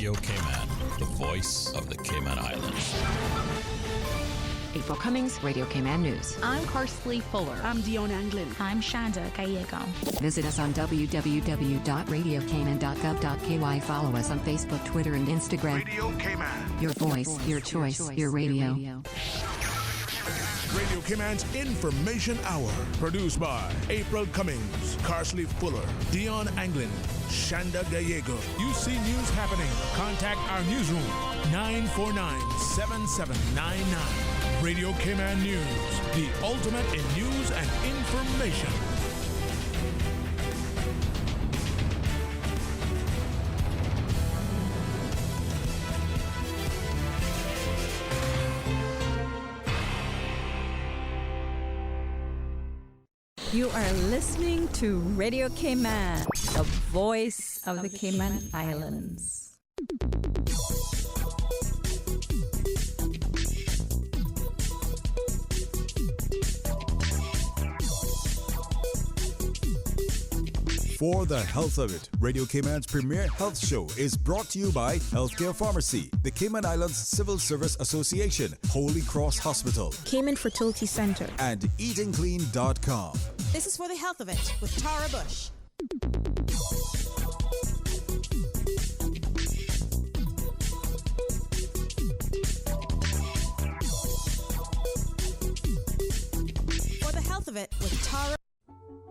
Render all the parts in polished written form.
Radio Cayman, the voice of the Cayman Islands. April Cummings, Radio Cayman News. I'm Karsley Fuller. I'm Dion Anglin. I'm Shanda Gallego. Visit us on www.radiocayman.gov.ky. Follow us on Facebook, Twitter, and Instagram. Radio Cayman. Your voice, your choice, your radio. Radio Cayman's Information Hour. Produced by April Cummings, Karsley Fuller, Dion Anglin, Shanda Gallego. You see news happening. Contact our newsroom, 949-7799. Radio Cayman News, the ultimate in news and information. You are listening to Radio Cayman, the voice of the Cayman Islands. For the health of it, Radio Cayman's premier health show is brought to you by Healthcare Pharmacy, the Cayman Islands Civil Service Association, Holy Cross Hospital, Cayman Fertility Center, and EatingClean.com. This is For the Health of It with Tara Bush. For the Health of It with Tara.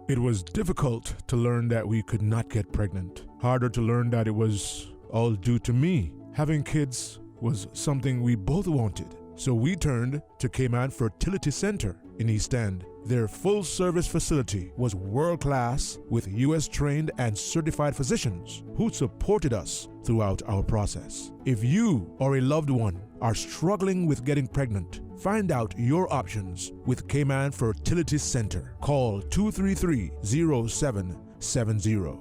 It was difficult to learn that we could not get pregnant. Harder to learn that it was all due to me. Having kids was something we both wanted. So we turned to Cayman Fertility Center in East End. Their full-service facility was world-class with U.S.-trained and certified physicians who supported us throughout our process. If you or a loved one are struggling with getting pregnant, find out your options with Cayman Fertility Center. Call 233-0770.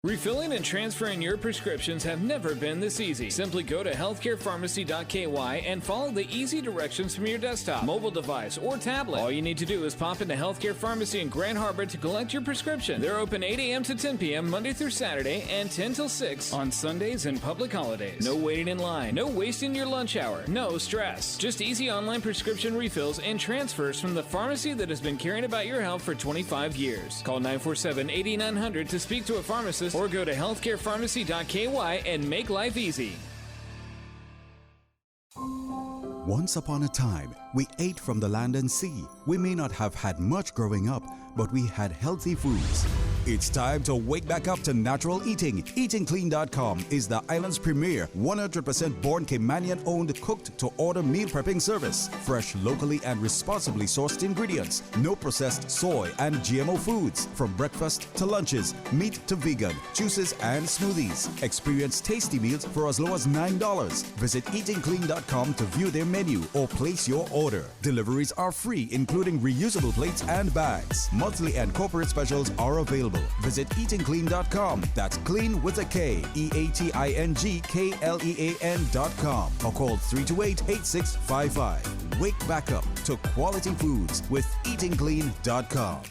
Refilling and transferring your prescriptions have never been this easy. Simply go to healthcarepharmacy.ky and follow the easy directions from your desktop, mobile device, or tablet. All you need to do is pop into Healthcare Pharmacy in Grand Harbor to collect your prescription. They're open 8 a.m. to 10 p.m. Monday through Saturday and 10 till 6 on Sundays and public holidays. No waiting in line, no wasting your lunch hour, no stress. Just easy online prescription refills and transfers from the pharmacy that has been caring about your health for 25 years. Call 947-8900 to speak to a pharmacist or go to healthcarepharmacy.ky and make life easy. Once upon a time, we ate from the land and sea. We may not have had much growing up, but we had healthy foods. It's time to wake back up to natural eating. EatingClean.com is the island's premier 100% born Caymanian-owned cooked-to-order meal prepping service. Fresh, locally and responsibly sourced ingredients. No processed soy and GMO foods. From breakfast to lunches, meat to vegan, juices and smoothies. Experience tasty meals for as low as $9. Visit EatingClean.com to view their menu or place your order. Deliveries are free, including reusable plates and bags. Monthly and corporate specials are available. Visit eatingclean.com. That's clean with a K. EATINGKLEAN.com. Or call 328-8655. Wake back up to quality foods with eatingclean.com.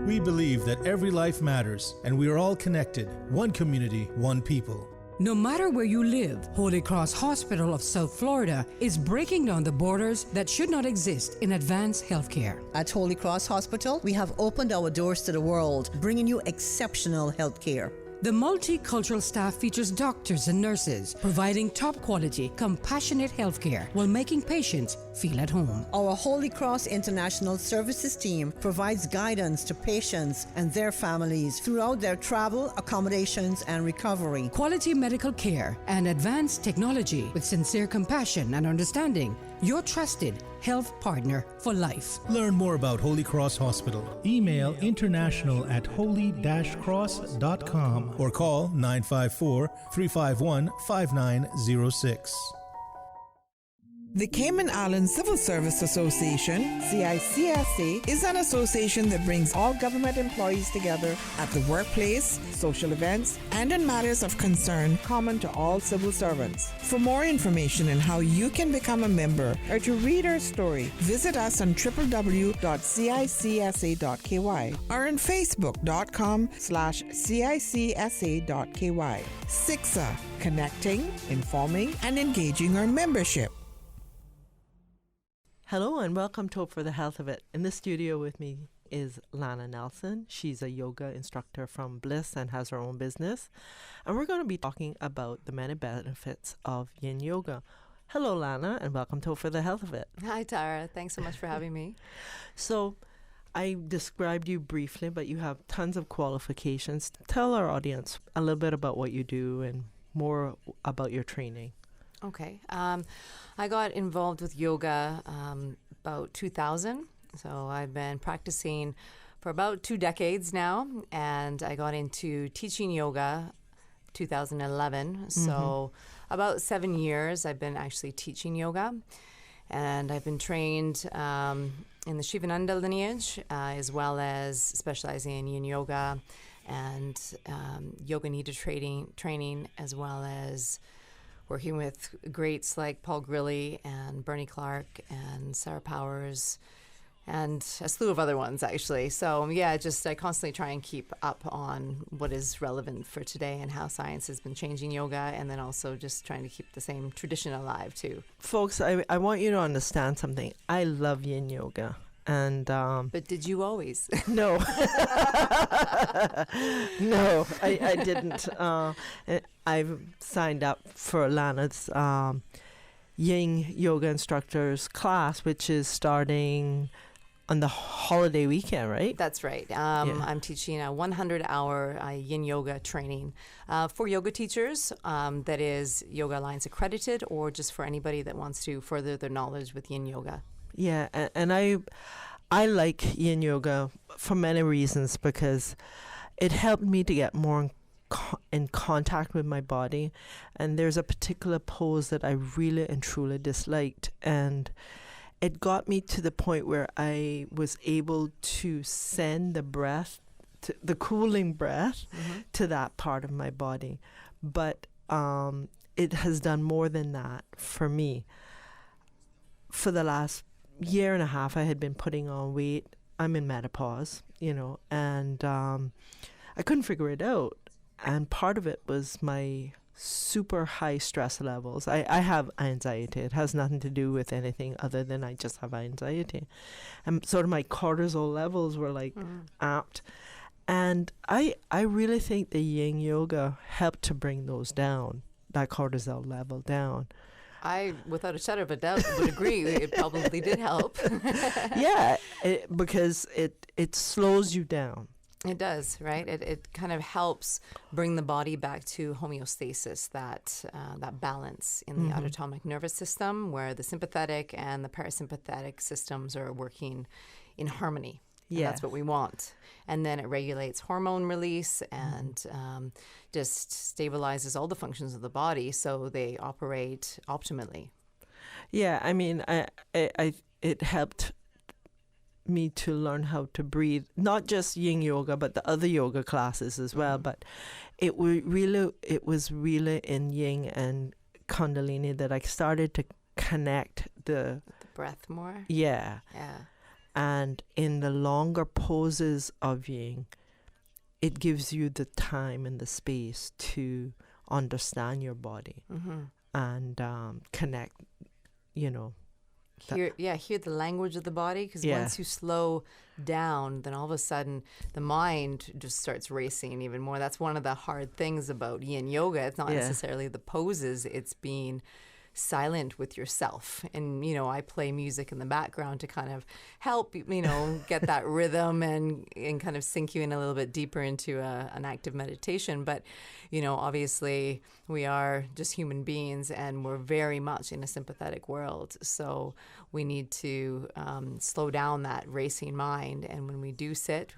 We believe that every life matters and we are all connected. One community, one people. No matter where you live, Holy Cross Hospital of South Florida is breaking down the borders that should not exist in advanced healthcare. At Holy Cross Hospital, we have opened our doors to the world, bringing you exceptional healthcare. The multicultural staff features doctors and nurses providing top quality, compassionate healthcare while making patients feel at home. Our Holy Cross International Services team provides guidance to patients and their families throughout their travel, accommodations, and recovery. Quality medical care and advanced technology with sincere compassion and understanding. Your trusted health partner for life. Learn more about Holy Cross Hospital. Email international@holy-cross.com or call 954-351-5906. The Cayman Islands Civil Service Association, CICSA, is an association that brings all government employees together at the workplace, social events, and in matters of concern common to all civil servants. For more information on how you can become a member or to read our story, visit us on www.cicsa.ky or on facebook.com/cicsa.ky. CICSA, connecting, informing, and engaging our membership. Hello and welcome to Hope for the Health of It. In the studio with me is Lana Nelson. She's a yoga instructor from Bliss and has her own business. And we're going to be talking about the many benefits of yin yoga. Hello, Lana, and welcome to Hope for the Health of It. Hi, Tara. Thanks so much for having me. So I described you briefly, but you have tons of qualifications. Tell our audience a little bit about what you do and more about your training. Okay. I got involved with yoga about 2000. So I've been practicing for about 2 decades now. And I got into teaching yoga 2011. So about 7 years I've been actually teaching yoga. And I've been trained in the Shivananda lineage, as well as specializing in yin yoga and yoga nidra training, as well as working with greats like Paul Grilly and Bernie Clark and Sarah Powers and a slew of other ones, actually. So, yeah, I constantly try and keep up on what is relevant for today and how science has been changing yoga, and then also just trying to keep the same tradition alive, too. Folks, I want you to understand something. I love yin yoga. And but did you always? No. No, I didn't. I've signed up for Lana's yin yoga instructors class, which is starting on the holiday weekend, right? That's right. I'm teaching a 100-hour yin yoga training for yoga teachers. That is Yoga Alliance accredited, or just for anybody that wants to further their knowledge with yin yoga. Yeah, and I like yin yoga for many reasons, because it helped me to get more in contact with my body. And there's a particular pose that I really and truly disliked, and it got me to the point where I was able to send the breath, the cooling breath, to that part of my body. But it has done more than that for me. For the last year and a half, I had been putting on weight. I'm in menopause, and I couldn't figure it out. And part of it was my super high stress levels. I have anxiety. It has nothing to do with anything other than I just have anxiety. And sort of my cortisol levels were apt. And I really think the yin yoga helped to bring those down, that cortisol level down. I, without a shadow of a doubt, would agree. It probably did help. Yeah, because it slows you down. It does, right? It kind of helps bring the body back to homeostasis, that balance in the autonomic nervous system, where the sympathetic and the parasympathetic systems are working in harmony. Yeah, that's what we want. And then it regulates hormone release and just stabilizes all the functions of the body, so they operate optimally. Yeah, I mean, it helped me to learn how to breathe, not just yin yoga, but the other yoga classes as well. But it was really in yin and kundalini that I started to connect the breath more. Yeah. And in the longer poses of yin, it gives you the time and the space to understand your body and connect, Hear the language of the body, because once you slow down, then all of a sudden the mind just starts racing even more. That's one of the hard things about yin yoga. It's not necessarily the poses, it's being silent with yourself. And, I play music in the background to kind of help, get that rhythm and kind of sink you in a little bit deeper into an active meditation. But, obviously we are just human beings and we're very much in a sympathetic world. So we need to slow down that racing mind. And when we do sit,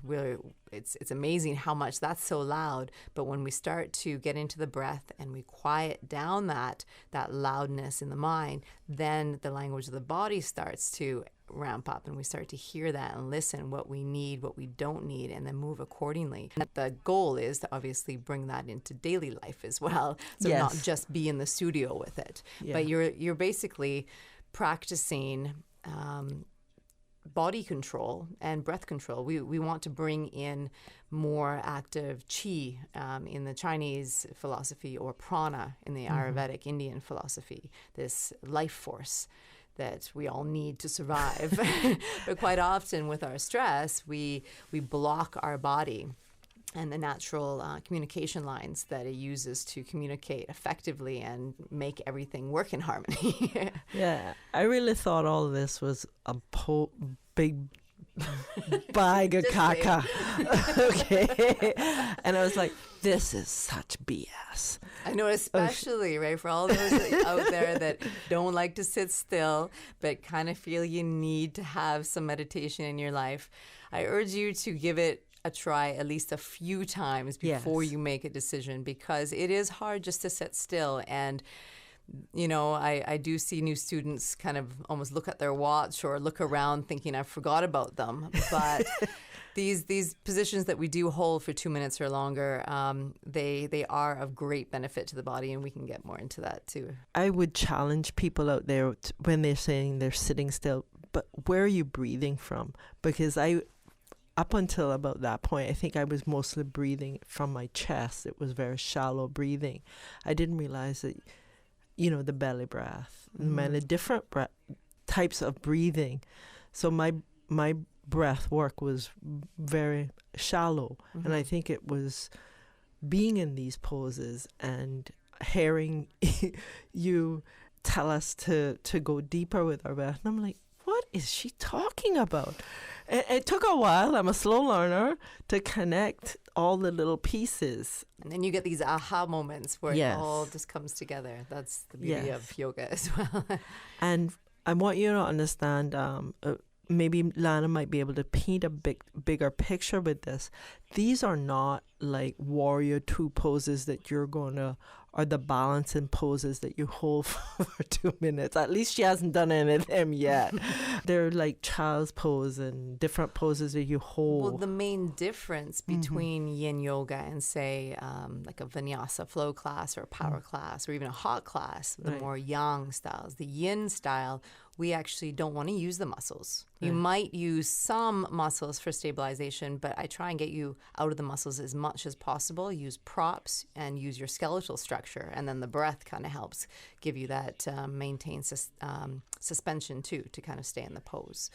it's amazing how much that's so loud. But when we start to get into the breath and we quiet down that loudness in the mind, then the language of the body starts to ramp up, and we start to hear that and listen what we need, what we don't need, and then move accordingly. And the goal is to obviously bring that into daily life as well. So not just be in the studio with it, but you're basically practicing body control and breath control. We want to bring in more active qi in the Chinese philosophy, or prana in the Ayurvedic Indian philosophy, this life force that we all need to survive. But quite often with our stress, we block our body and the natural communication lines that it uses to communicate effectively and make everything work in harmony. Yeah, I really thought all of this was a big bag of caca. Okay. And I was like, this is such BS. I know, especially, right, for all those out there that don't like to sit still, but kind of feel you need to have some meditation in your life. I urge you to give it a try at least a few times before you make a decision, because it is hard just to sit still. And you know, I do see new students kind of almost look at their watch or look around thinking I forgot about them. But these positions that we do hold for 2 minutes or longer, they are of great benefit to the body, and we can get more into that too. I would challenge people out there when they're saying they're sitting still, but where are you breathing from? Because up until about that point, I think I was mostly breathing from my chest. It was very shallow breathing. I didn't realize that, you know, the belly breath, many different types of breathing. So my breath work was very shallow. And I think it was being in these poses and hearing you tell us to go deeper with our breath. And I'm like, what is she talking about? It took a while. I'm a slow learner to connect all the little pieces. And then you get these aha moments where it all just comes together. That's the beauty of yoga as well. And I want you to understand, maybe Lana might be able to paint a bigger picture with this. These are not like warrior two poses that you're going to, or the balancing poses that you hold for 2 minutes. At least she hasn't done any of them yet. They're like child's pose and different poses that you hold. Well, the main difference between yin yoga and, say, like a vinyasa flow class or a power class or even a hot class, the more yang styles, the yin style, we actually don't want to use the muscles. You might use some muscles for stabilization, but I try and get you out of the muscles as much as possible. Use props and use your skeletal structure, and then the breath kind of helps give you that maintain suspension too, to kind of stay in the pose.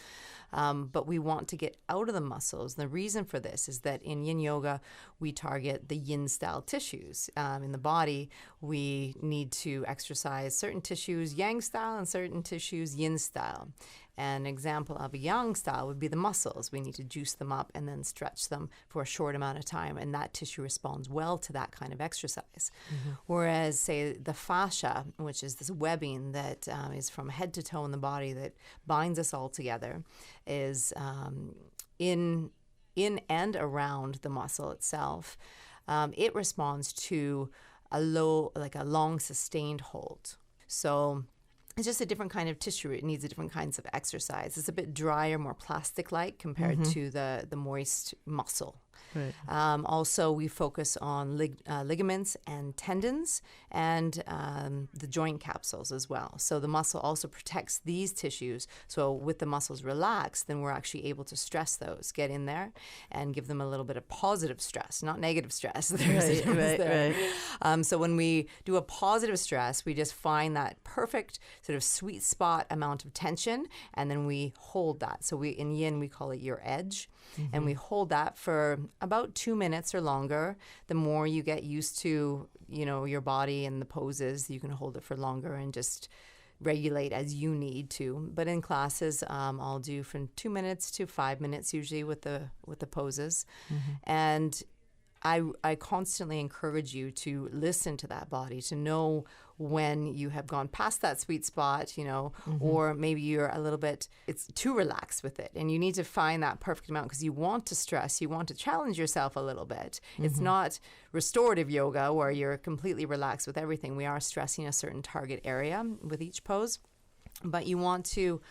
But we want to get out of the muscles. The reason for this is that in yin yoga, we target the yin style tissues. In the body, we need to exercise certain tissues yang style and certain tissues yin style. An example of a yang style would be the muscles. We need to juice them up and then stretch them for a short amount of time, and that tissue responds well to that kind of exercise. Whereas, say, the fascia, which is this webbing that is from head to toe in the body that binds us all together, is in and around the muscle itself. It responds to a long sustained hold. So it's just a different kind of tissue. It needs a different kinds of exercise. It's a bit drier, more plastic-like compared to the moist muscle. Right. Also, we focus on ligaments and tendons and the joint capsules as well. So the muscle also protects these tissues. So with the muscles relaxed, then we're actually able to stress those, get in there and give them a little bit of positive stress, not negative stress. Right. So when we do a positive stress, we just find that perfect sort of sweet spot amount of tension, and then we hold that. So in yin, we call it your edge. And we hold that for about 2 minutes or longer. The more you get used to, you know, your body and the poses, you can hold it for longer and just regulate as you need to. But in classes, I'll do from 2 minutes to 5 minutes usually with the poses. And I constantly encourage you to listen to that body, to know when you have gone past that sweet spot, or maybe you're a little bit, it's too relaxed with it. And you need to find that perfect amount because you want to stress, you want to challenge yourself a little bit. It's not restorative yoga where you're completely relaxed with everything. We are stressing a certain target area with each pose, but you want to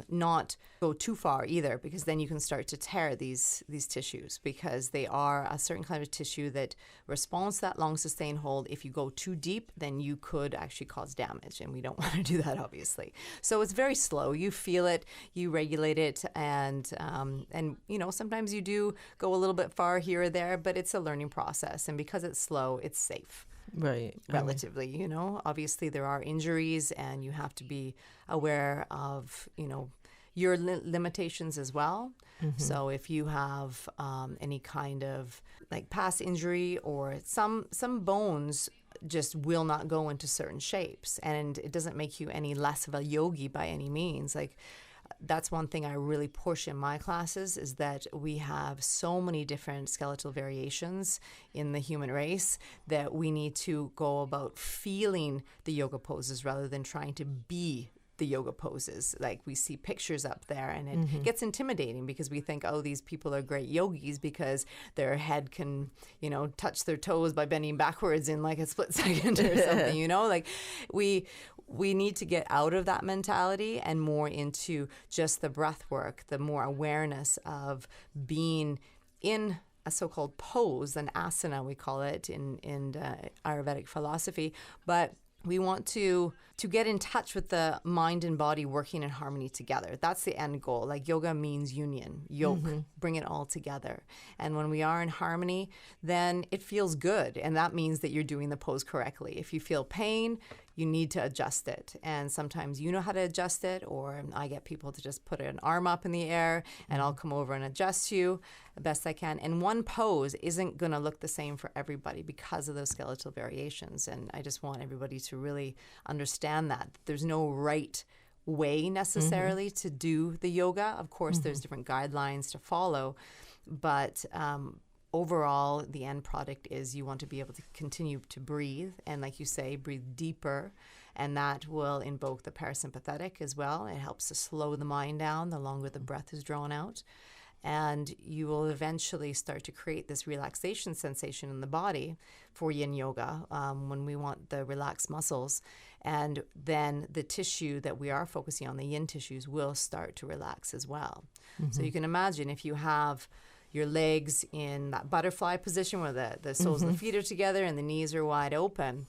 not go too far either, because then you can start to tear these tissues, because they are a certain kind of tissue that responds to that long sustained hold. If you go too deep, then you could actually cause damage, and we don't want to do that, obviously. So it's very slow. You feel it, you regulate it, and sometimes you do go a little bit far here or there, but it's a learning process, and because it's slow, it's safe. Right. Relatively, obviously there are injuries, and you have to be aware of, your limitations as well. So if you have any kind of like past injury, or some bones just will not go into certain shapes, and it doesn't make you any less of a yogi by any means. Like, that's one thing I really push in my classes, is that we have so many different skeletal variations in the human race that we need to go about feeling the yoga poses rather than trying to be the yoga poses. Like, we see pictures up there, and it gets intimidating because we think, oh, these people are great yogis because their head can, touch their toes by bending backwards in like a split second or something, Like, we need to get out of that mentality and more into just the breath work, the more awareness of being in a so-called pose, an asana we call it in Ayurvedic philosophy. But we want to get in touch with the mind and body working in harmony together. That's the end goal. Like, yoga means union, yoke, bring it all together. And when we are in harmony, then it feels good. And that means that you're doing the pose correctly. If you feel pain, you need to adjust it. And sometimes you know how to adjust it, or I get people to just put an arm up in the air and I'll come over and adjust you the best I can. And one pose isn't going to look the same for everybody because of those skeletal variations. And I just want everybody to really understand that there's no right way necessarily to do the yoga. Of course, there's different guidelines to follow, but overall, the end product is you want to be able to continue to breathe, and like you say, breathe deeper, and that will invoke the parasympathetic as well. It helps to slow the mind down the longer the breath is drawn out, and you will eventually start to create this relaxation sensation in the body for yin yoga when we want the relaxed muscles, and then the tissue that we are focusing on, the yin tissues, will start to relax as well. So you can imagine if you have your legs in that butterfly position where the soles of the feet are together and the knees are wide open.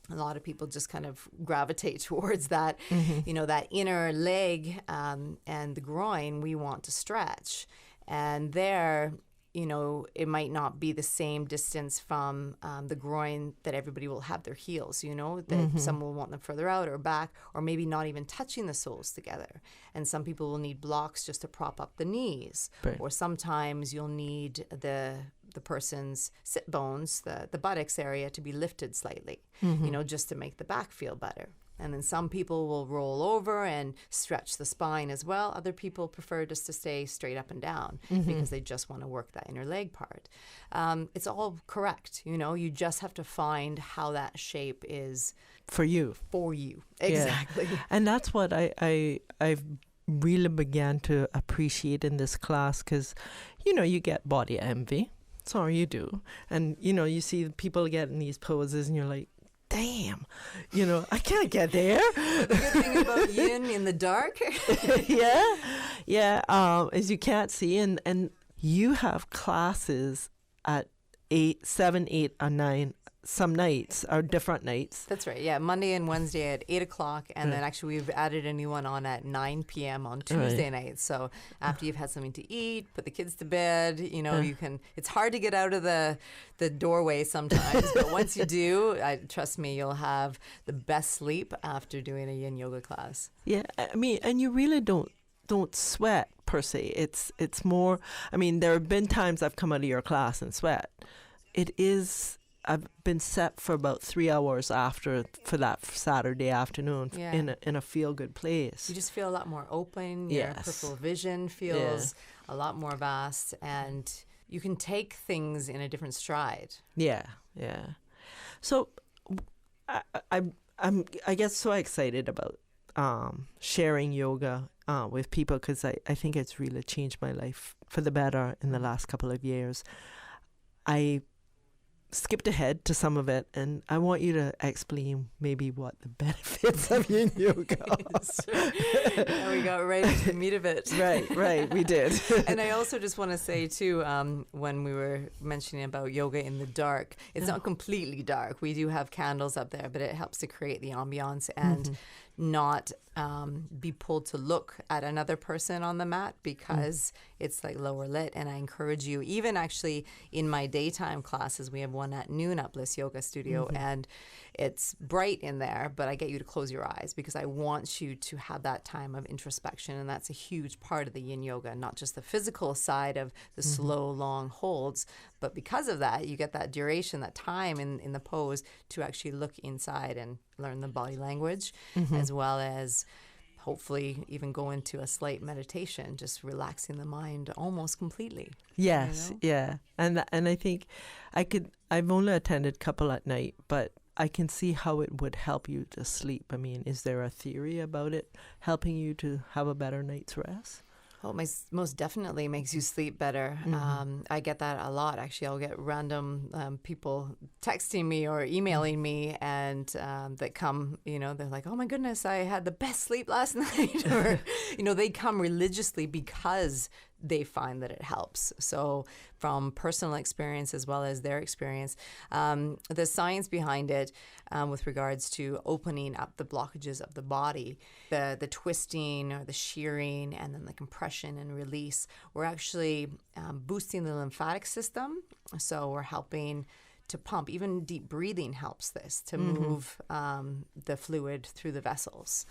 A lot of people just kind of gravitate towards that, that inner leg and the groin we want to stretch. And there, it might not be the same distance from the groin that everybody will have their heels, that some will want them further out or back, or maybe not even touching the soles together. And some people will need blocks just to prop up the knees. Right. Or sometimes you'll need the person's sit bones, the buttocks area, to be lifted slightly, just to make the back feel better. And then some people will roll over and stretch the spine as well. Other people prefer just to stay straight up and down because they just want to work that inner leg part. It's all correct, you just have to find how that shape is for you. Exactly. Yeah. And that's what I've really began to appreciate in this class, because, you get body envy. So you do. And, you see people get in these poses and you're like, damn, I can't get there. The good thing about yin in the dark. Yeah. Is you can't see, and you have classes at 8, 7, 8, or 9. Some nights are different nights. That's right. Yeah, Monday and Wednesday at 8 o'clock, and then actually we've added a new one on at 9 p.m. on Tuesday nights. So after you've had something to eat, put the kids to bed, you can. It's hard to get out of the doorway sometimes, but once you do, trust me, you'll have the best sleep after doing a yin yoga class. Yeah, I mean, and you really don't sweat per se. It's more. I mean, there have been times I've come out of your class and sweat. I've been set for about 3 hours for that Saturday afternoon in a feel-good place. You just feel a lot more open. Your peripheral vision feels a lot more vast, and you can take things in a different stride. Yeah. So I get so excited about sharing yoga with people because I think it's really changed my life for the better in the last couple of years. I skipped ahead to some of it, and I want you to explain maybe what the benefits of yin yoga are. And we got right into the meat of it. Right, we did. And I also just want to say too, when we were mentioning about yoga in the dark, it's not completely dark. We do have candles up there, but it helps to create the ambiance and not be pulled to look at another person on the mat because it's like lower lit. And I encourage you, even actually in my daytime classes, we have one at noon at Bliss Yoga Studio, and it's bright in there, but I get you to close your eyes because I want you to have that time of introspection. And that's a huge part of the yin yoga, not just the physical side of the slow, long holds, but because of that, you get that duration, that time in the pose to actually look inside and learn the body language, as well as hopefully even go into a slight meditation, just relaxing the mind almost completely. Yes, yeah. And I think I've only attended a couple at night, but I can see how it would help you to sleep. I mean, is there a theory about it helping you to have a better night's rest? Well, most definitely makes you sleep better. I get that a lot, actually. I'll get random people texting me or emailing me and that come, they're like, oh my goodness, I had the best sleep last night. Or, they come religiously because they find that it helps. So from personal experience as well as their experience, the science behind it with regards to opening up the blockages of the body, the twisting or the shearing and then the compression and release, we're actually boosting the lymphatic system. So we're helping to pump. Even deep breathing helps this to move the fluid through the vessels.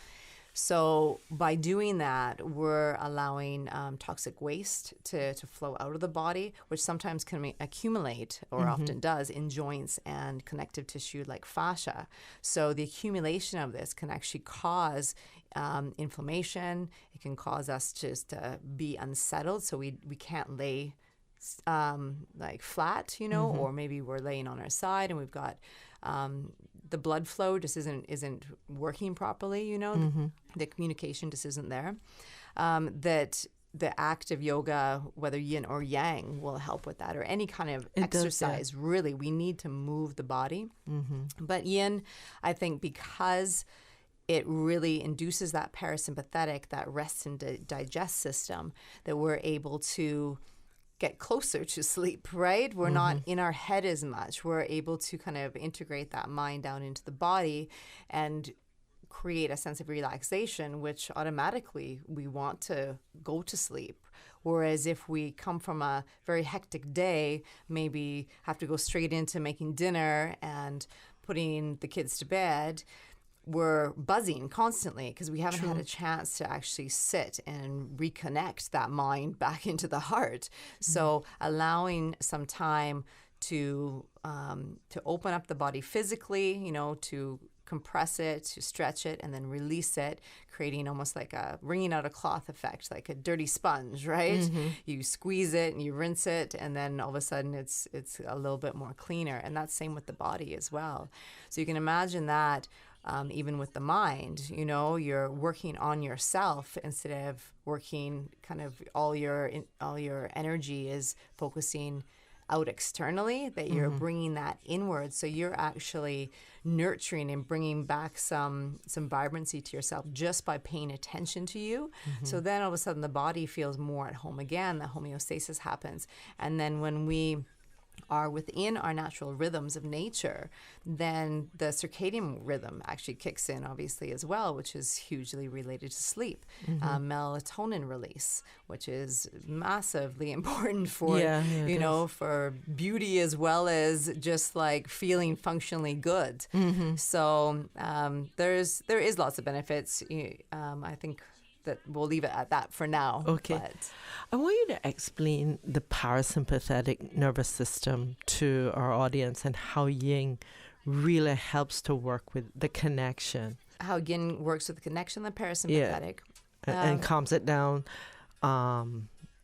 So by doing that, we're allowing toxic waste to flow out of the body, which sometimes can accumulate or often does in joints and connective tissue like fascia. So the accumulation of this can actually cause inflammation. It can cause us just to be unsettled, so we can't lay like flat, or maybe we're laying on our side and we've got the blood flow just isn't working properly, the communication just isn't there. That the act of yoga, whether yin or yang, will help with that, or any kind of exercise. Does, yeah. Really, we need to move the body. But yin, I think, because it really induces that parasympathetic, that rest and digest system, that we're able to get closer to sleep, right? We're not in our head as much. We're able to kind of integrate that mind down into the body and create a sense of relaxation, which automatically we want to go to sleep. Whereas if we come from a very hectic day, maybe have to go straight into making dinner and putting the kids to bed, we're buzzing constantly because we haven't had a chance to actually sit and reconnect that mind back into the heart. So allowing some time to open up the body physically, to compress it, to stretch it, and then release it, creating almost like a wringing out a cloth effect, like a dirty sponge, right? You squeeze it and you rinse it, and then all of a sudden it's a little bit more cleaner. And that's same with the body as well. So you can imagine that even with the mind, you're working on yourself instead of working kind of all your energy is focusing out externally, that you're bringing that inward. So you're actually nurturing and bringing back some vibrancy to yourself just by paying attention to you. So then all of a sudden the body feels more at home again, the homeostasis happens. And then when we are within our natural rhythms of nature, then the circadian rhythm actually kicks in, obviously, as well, which is hugely related to sleep. Melatonin release, which is massively important for, for beauty as well as just like feeling functionally good. So there is lots of benefits. I think that we'll leave it at that for now. Okay. But I want you to explain the parasympathetic nervous system to our audience and how yin really helps to work with the connection. How yin works with the connection, the parasympathetic. Yeah. And calms it down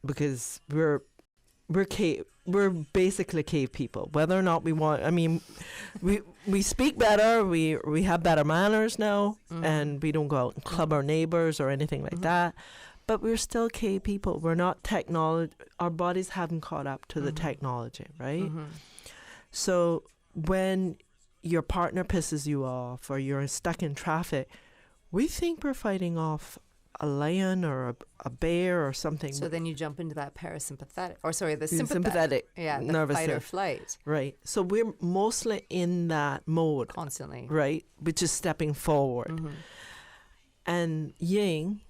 because we're basically cave people. Whether or not we want, I mean, we speak better. We have better manners now, and we don't go out and club our neighbors or anything like that. But we're still cave people. We're not technology. Our bodies haven't caught up to the technology, right? So when your partner pisses you off or you're stuck in traffic, we think we're fighting off a lion or a bear or something. So then you jump into that parasympathetic, or sorry, the sympathetic yeah, the nervous fight or system. flight. Right. So we're mostly in that mode. Constantly. Right. Which is stepping forward. And yin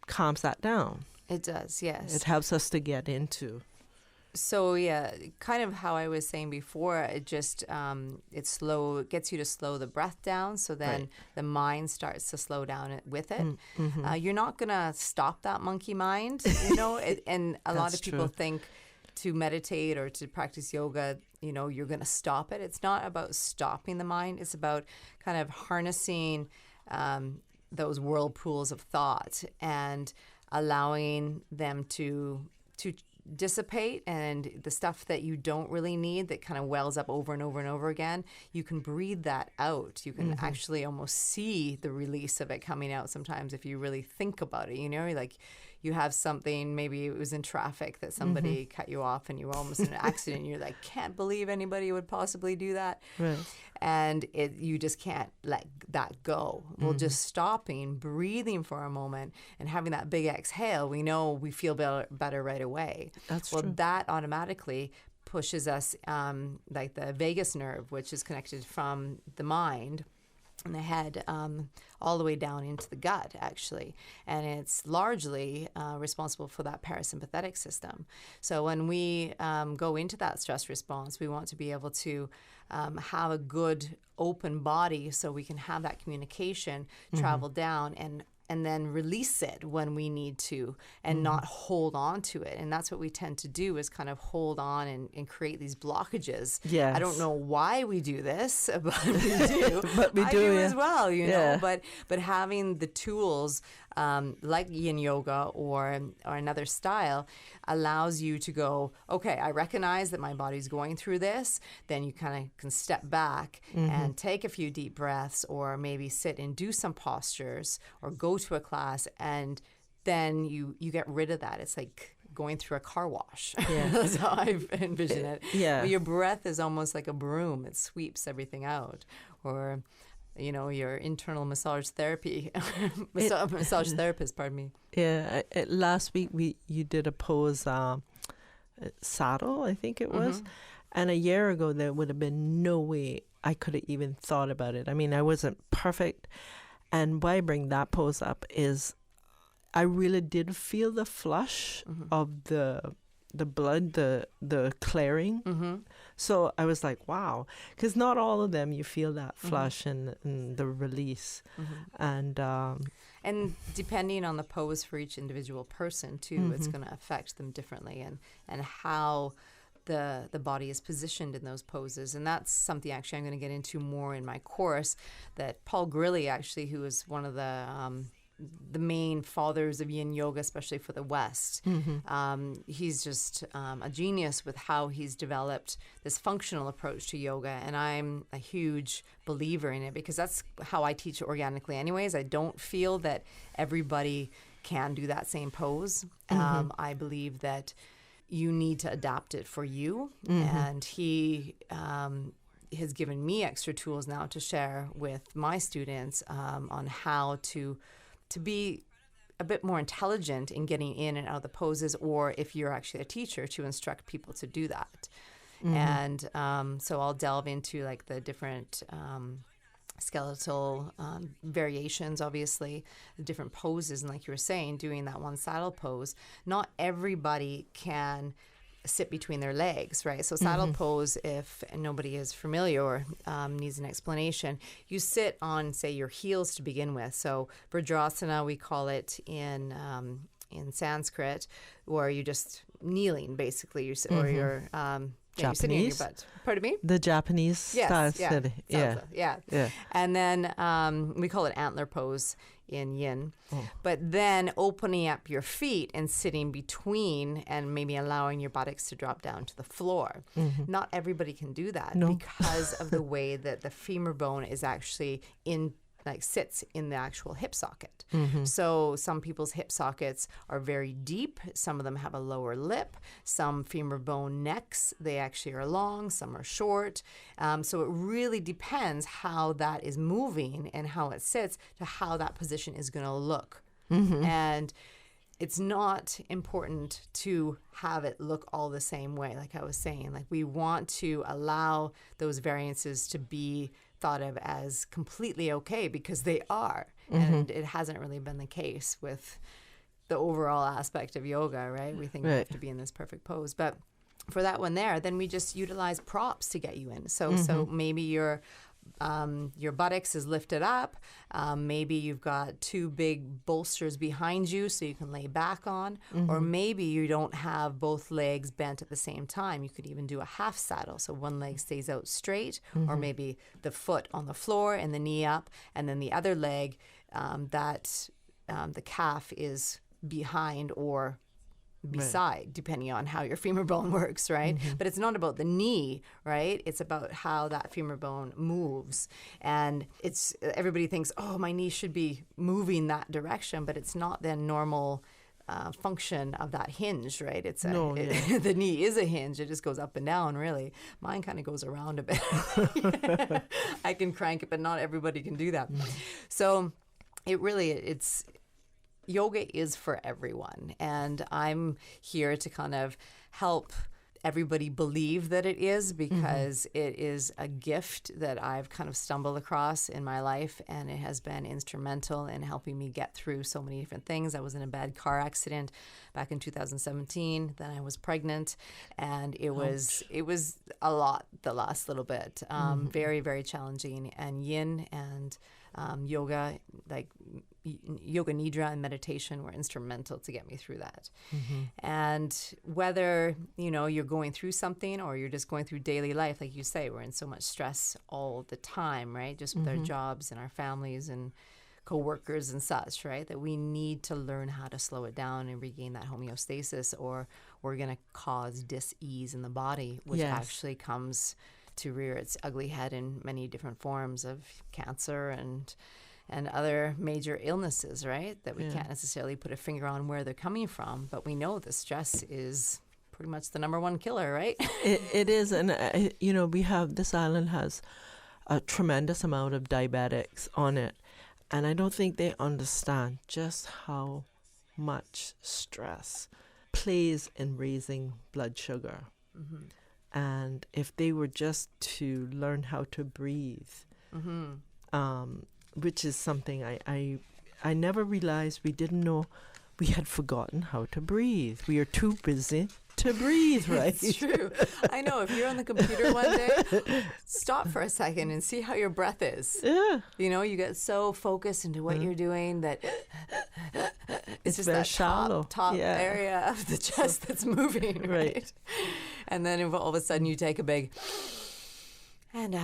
calms that down. It does, yes. It helps us to get into. So yeah, kind of how I was saying before, it just it gets you to slow the breath down, so then the mind starts to slow down with it. You're not gonna stop that monkey mind, you know. And a lot of people think to meditate or to practice yoga, you know, you're gonna stop it. It's not about stopping the mind. It's about kind of harnessing those whirlpools of thought and allowing them to dissipate, and the stuff that you don't really need that kind of wells up over and over and over again, you can breathe that out. You can actually almost see the release of it coming out sometimes if you really think about it. You know, like you have something, maybe it was in traffic that somebody cut you off and you were almost in an accident, and you're like, can't believe anybody would possibly do that. Right. And you just can't let that go. Well, just stopping, breathing for a moment, and having that big exhale, we know we feel better right away. That's true. That automatically pushes us, like the vagus nerve, which is connected from the mind and the head all the way down into the gut, actually. And it's largely responsible for that parasympathetic system. So when we go into that stress response, we want to be able to have a good open body so we can have that communication travel down and then release it when we need to, and not hold on to it. And that's what we tend to do, is kind of hold on and create these blockages. Yes. I don't know why we do this, but we do. But we I do, as well, you know. Yeah. But having the tools like yin yoga or another style allows you to go, okay, I recognize that my body's going through this. Then you kind of can step back and take a few deep breaths, or maybe sit and do some postures, or go to a class, and then you get rid of that. It's like going through a car wash. Yeah. That's how I envision it. Yeah. But your breath is almost like a broom. It sweeps everything out. Or, you know, your internal massage therapy, massage therapist, pardon me. Yeah. Last week you did a pose, saddle, I think it was. And a year ago, there would have been no way I could have even thought about it. I mean, I wasn't perfect. And why I bring that pose up is I really did feel the flush of the blood, the clearing. So I was like, wow. Because not all of them, you feel that flush and the release. And depending on the pose for each individual person, too, it's going to affect them differently, and how the body is positioned in those poses. And that's something actually I'm going to get into more in my course, that Paul Grilly, actually, who is one of the main fathers of yin yoga, especially for the West. He's just a genius with how he's developed this functional approach to yoga, and I'm a huge believer in it, because that's how I teach organically anyways. I don't feel that everybody can do that same pose. I believe that you need to adapt it for you, and he has given me extra tools now to share with my students on how to be a bit more intelligent in getting in and out of the poses, or if you're actually a teacher, to instruct people to do that. And so I'll delve into like the different skeletal variations, obviously, the different poses. And like you were saying, doing that one saddle pose, not everybody can sit between their legs, right? So saddle pose, if nobody is familiar or needs an explanation, you sit on, say, your heels to begin with. So Vajrasana, we call it in Sanskrit, where you're just kneeling, basically, or you're you're sitting on your butt. Pardon me? The Japanese style sitting. Yeah. And then we call it antler pose in yin. Oh. But then opening up your feet and sitting between and maybe allowing your buttocks to drop down to the floor. Not everybody can do that because of the way that the femur bone is actually sits in the actual hip socket. So some people's hip sockets are very deep. Some of them have a lower lip. Some femur bone necks, they actually are long. Some are short. So it really depends how that is moving and how it sits to how that position is going to look. And it's not important to have it look all the same way, like I was saying. Like, we want to allow those variances to be thought of as completely okay, because they are. And it hasn't really been the case with the overall aspect of yoga, right? We think we have to be in this perfect pose. But for that one there, then we just utilize props to get you in. So maybe your buttocks is lifted up. Maybe you've got two big bolsters behind you so you can lay back on. Or maybe you don't have both legs bent at the same time. You could even do a half saddle. So one leg stays out straight, or maybe the foot on the floor and the knee up, and then the other leg, the calf is behind or beside, depending on how your femur bone works, right? But it's not about the knee, right? It's about how that femur bone moves. And everybody thinks, oh, my knee should be moving that direction, but it's not the normal function of that hinge, right? It's the knee is a hinge. It just goes up and down, really. Mine kind of goes around a bit. I can crank it, but not everybody can do that. So it's yoga is for everyone, and I'm here to kind of help everybody believe that it is, because it is a gift that I've kind of stumbled across in my life, and it has been instrumental in helping me get through so many different things. I was in a bad car accident back in 2017. Then I was pregnant, and it was a lot the last little bit. Very, very challenging. And yin and yoga, like yoga nidra and meditation, were instrumental to get me through that. And whether you're going through something or you're just going through daily life, like you say, we're in so much stress all the time, right? Just with our jobs and our families and co-workers and such, right? That we need to learn how to slow it down and regain that homeostasis, or we're going to cause dis-ease in the body, which actually comes to rear its ugly head in many different forms of cancer and other major illnesses, right? That we can't necessarily put a finger on where they're coming from, but we know the stress is pretty much the number one killer, right? It is, and this island has a tremendous amount of diabetics on it, and I don't think they understand just how much stress plays in raising blood sugar. And if they were just to learn how to breathe, which is something I never realized we didn't know. We had forgotten how to breathe. We are too busy to breathe, right? It's true. I know. If you're on the computer one day, stop for a second and see how your breath is. Yeah. You get so focused into what you're doing that it's just very that shallow. top area of the chest that's moving, right? And then if all of a sudden you take a big and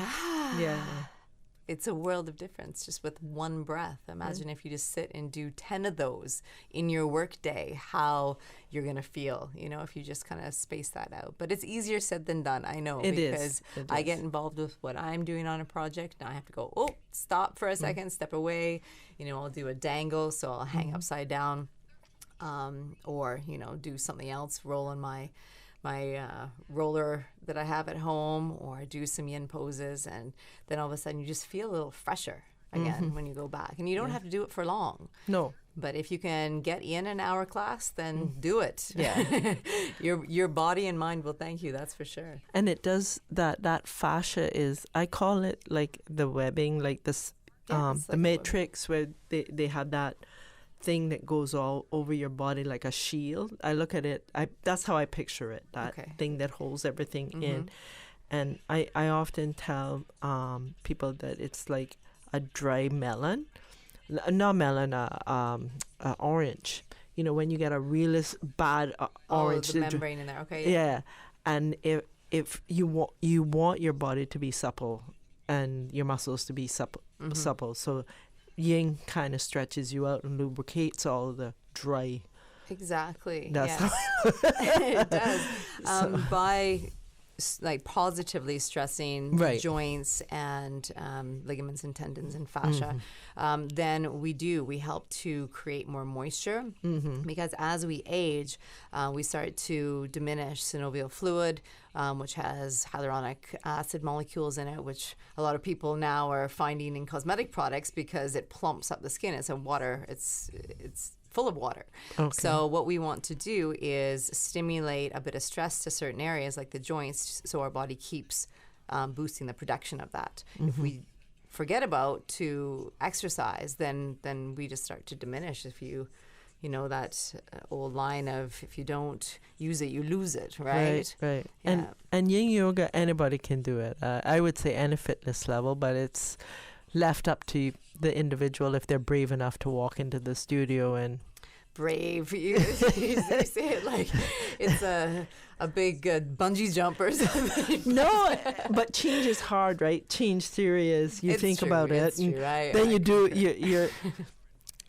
it's a world of difference just with one breath. Imagine if you just sit and do 10 of those in your work day, how you're going to feel, if you just kind of space that out. But it's easier said than done, I know, because I get involved with what I'm doing on a project. Now I have to go, stop for a second, step away. I'll do a dangle, so I'll hang upside down, or, do something else, roll on my roller that I have at home, or do some yin poses, and then all of a sudden you just feel a little fresher again when you go back. And you don't have to do it for long. No. But if you can get in an hour class, then do it. Yeah. Your body and mind will thank you, that's for sure. And it does that fascia is, I call it like the webbing, like this, the matrix, where they have that thing that goes all over your body like a shield. I look at it, that's how I picture it, that thing that holds everything in. And I often tell people that it's like a dry melon, not melon, orange. When you get a really bad orange. The membrane in there, okay. Yeah. And if you want your body to be supple and your muscles to be supple, so yin kind of stretches you out and lubricates all the dry. Exactly. That's yes. It does. So- By like positively stressing the Right. joints and ligaments and tendons and fascia, then we help to create more moisture, because as we age, we start to diminish synovial fluid, which has hyaluronic acid molecules in it, which a lot of people now are finding in cosmetic products because it plumps up the skin. It's it's full of water. Okay. So what we want to do is stimulate a bit of stress to certain areas like the joints, so our body keeps boosting the production of that. If we forget about to exercise, then we just start to diminish. If you know that old line of, if you don't use it, you lose it, right? Right. Yeah. And yin yoga, anybody can do it. I would say any fitness level, but it's left up to the individual if they're brave enough to walk into the studio and Brave. You say it like it's a big bungee jump or something. No, but change is hard, right? Change theory is you It's think true, about it's it, and true. then you do. You're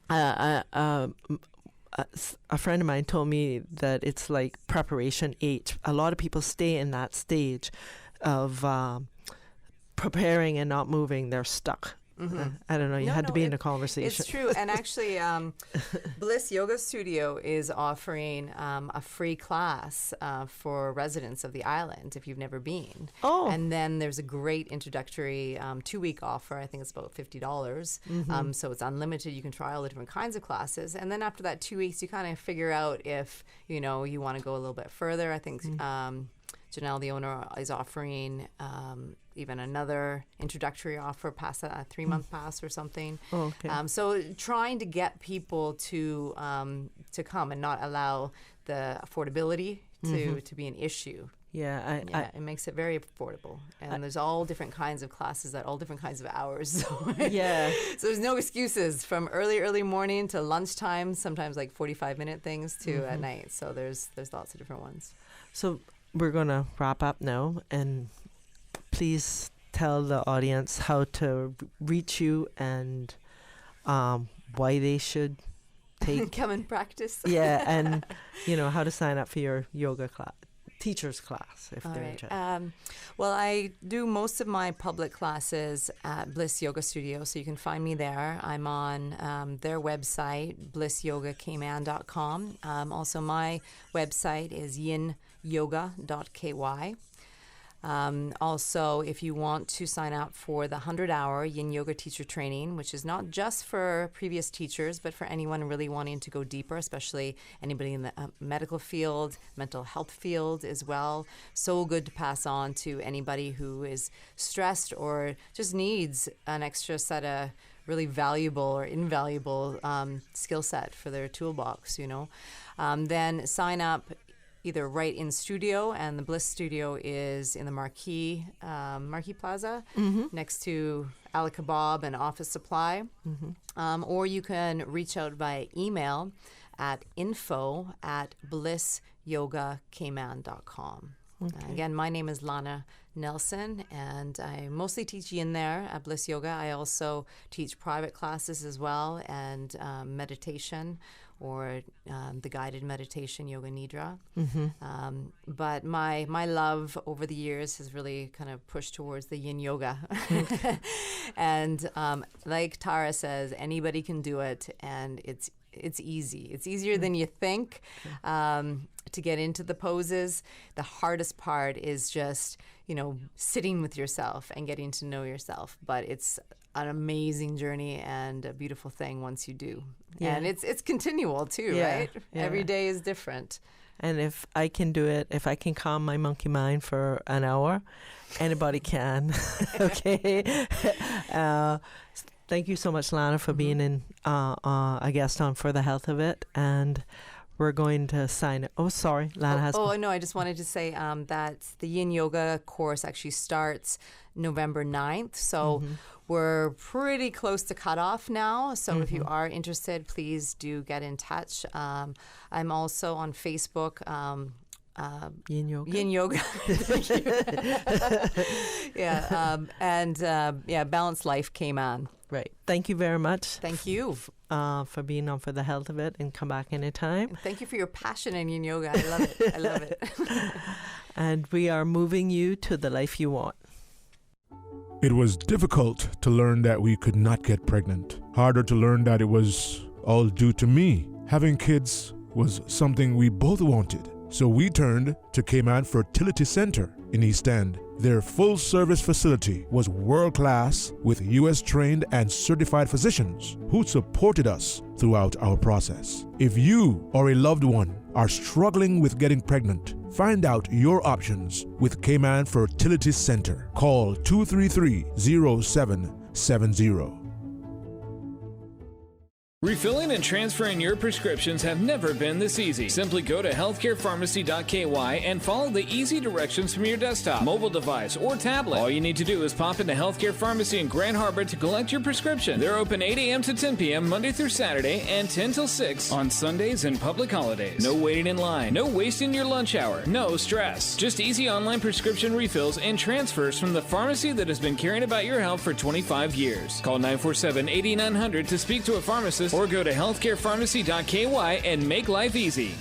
a friend of mine told me that it's like preparation 8. A lot of people stay in that stage of preparing and not moving. They're stuck. I don't know. You had to be in a conversation. It's true. And actually, Bliss Yoga Studio is offering a free class for residents of the island if you've never been. Oh. And then there's a great introductory 2-week offer. I think it's about $50. So it's unlimited. You can try all the different kinds of classes. And then after that 2 weeks, you kind of figure out if, you want to go a little bit further. I think Janelle, the owner, is offering even another introductory offer past a 3-month pass or something. Oh, okay. So trying to get people to come and not allow the affordability to be an issue. Yeah, It makes it very affordable. And there's all different kinds of classes at all different kinds of hours. So Yeah. So there's no excuses from early morning to lunchtime, sometimes like 45-minute things to at night. So there's lots of different ones. So we're going to wrap up now, and please tell the audience how to reach you and why they should take Come and practice. Yeah, and how to sign up for your yoga class, teacher's class, if they're interested. Well, I do most of my public classes at Bliss Yoga Studio, so you can find me there. I'm on their website, blissyoga.com. Also, my website is yinyoga.ky. Also, if you want to sign up for the 100-hour Yin Yoga teacher training, which is not just for previous teachers, but for anyone really wanting to go deeper, especially anybody in the medical field, mental health field as well. So good to pass on to anybody who is stressed or just needs an extra set of really valuable or invaluable skill set for their toolbox, Then sign up either right in studio, and the Bliss Studio is in the Marquee Plaza, next to Al Kebab and Office Supply. Or you can reach out via email at info@blissyoga.com. Okay. Again, my name is Lana Nelson, and I mostly teach yin there at Bliss Yoga. I also teach private classes as well, and meditation, or the guided meditation, Yoga Nidra. But my love over the years has really kind of pushed towards the yin yoga. And like Tara says, anybody can do it, and it's easy. It's easier than you think to get into the poses. The hardest part is just, sitting with yourself and getting to know yourself. But it's an amazing journey and a beautiful thing once you do. Yeah. And it's continual too, right? Yeah. Every day is different. And if I can do it, if I can calm my monkey mind for an hour, anybody can. Okay. Thank you so much, Lana, for being in a guest on For the Health of It. And we're going to sign it. Oh, sorry. Lana has... Oh, no, I just wanted to say that the Yin Yoga course actually starts November 9th. So we're pretty close to cutoff now. So if you are interested, please do get in touch. I'm also on Facebook. Yin Yoga. Yin Yoga. Yeah. Balanced Life came on. Right. Thank you very much. Thank you. For being on For the Health of It, and come back anytime. Thank you for your passion in yin yoga. I love it. I love it. And we are moving you to the life you want. It was difficult to learn that we could not get pregnant. Harder to learn that it was all due to me. Having kids was something we both wanted. So we turned to Cayman Fertility Center in East End. Their full-service facility was world-class with U.S.-trained and certified physicians who supported us throughout our process. If you or a loved one are struggling with getting pregnant, find out your options with Cayman Fertility Center. Call 233-0770. Refilling and transferring your prescriptions have never been this easy. Simply go to healthcarepharmacy.ky and follow the easy directions from your desktop, mobile device, or tablet. All you need to do is pop into Healthcare Pharmacy in Grand Harbor to collect your prescription. They're open 8 a.m. to 10 p.m. Monday through Saturday and 10 till 6 on Sundays and public holidays. No waiting in line, no wasting your lunch hour, no stress. Just easy online prescription refills and transfers from the pharmacy that has been caring about your health for 25 years. Call 947-8900 to speak to a pharmacist or go to healthcarepharmacy.ky and make life easy.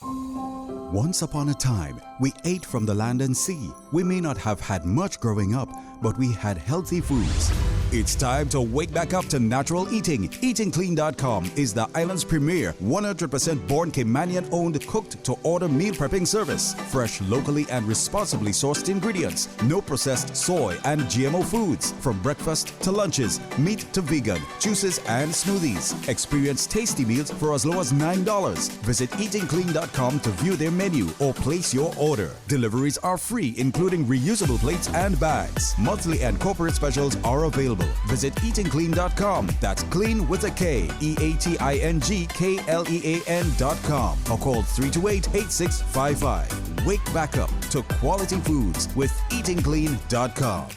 Once upon a time, we ate from the land and sea. We may not have had much growing up, but we had healthy foods. It's time to wake back up to natural eating. EatingClean.com is the island's premier 100% born Caymanian-owned cooked-to-order meal prepping service. Fresh, locally and responsibly sourced ingredients. No processed soy and GMO foods. From breakfast to lunches, meat to vegan, juices and smoothies. Experience tasty meals for as low as $9. Visit EatingClean.com to view their menu or place your order. Deliveries are free, including reusable plates and bags. Monthly and corporate specials are available. Visit eatingclean.com. That's clean with a K. EATINGKLEAN.com. Or call 328-8655. Wake back up to quality foods with eatingclean.com.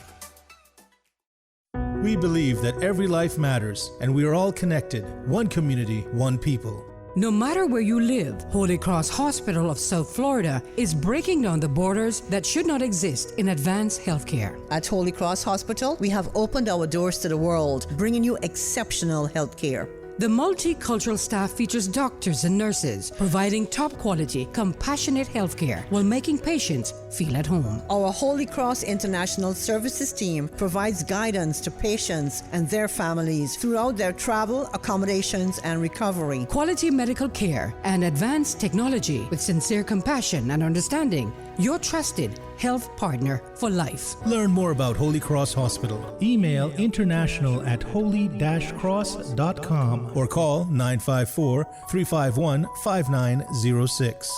We believe that every life matters, and we are all connected. One community, one people. No matter where you live, Holy Cross Hospital of South Florida is breaking down the borders that should not exist in advanced healthcare. At Holy Cross Hospital, we have opened our doors to the world, bringing you exceptional healthcare. The multicultural staff features doctors and nurses providing top quality, compassionate healthcare while making patients feel at home. Our Holy Cross International Services team provides guidance to patients and their families throughout their travel, accommodations, and recovery. Quality medical care and advanced technology with sincere compassion and understanding. Your trusted health partner for life. Learn more about Holy Cross Hospital. Email international@holy-cross.com or call 954-351-5906.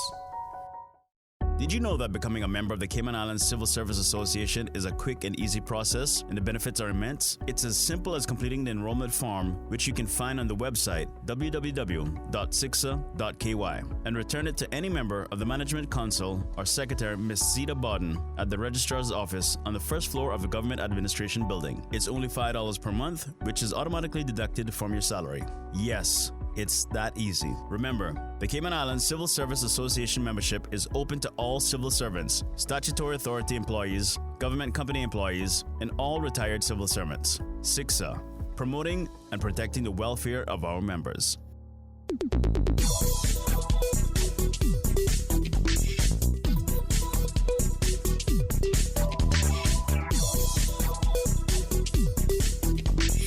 Did you know that becoming a member of the Cayman Islands Civil Service Association is a quick and easy process, and the benefits are immense? It's as simple as completing the enrollment form, which you can find on the website www.cicsa.ky, and return it to any member of the Management Council or Secretary Ms. Zita Bodden at the Registrar's Office on the first floor of the Government Administration Building. It's only $5 per month, which is automatically deducted from your salary. Yes, it's that easy. Remember, the Cayman Islands Civil Service Association membership is open to all civil servants, statutory authority employees, government company employees, and all retired civil servants. CICSA, promoting and protecting the welfare of our members.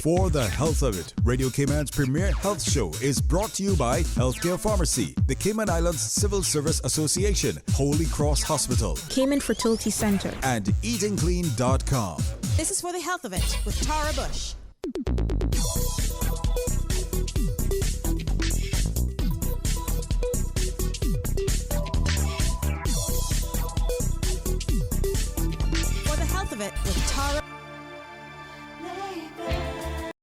For the Health of It, Radio Cayman's premier health show is brought to you by Healthcare Pharmacy, the Cayman Islands Civil Service Association, Holy Cross Hospital, Cayman Fertility Center, and EatingClean.com. This is For the Health of It with Tara Bush.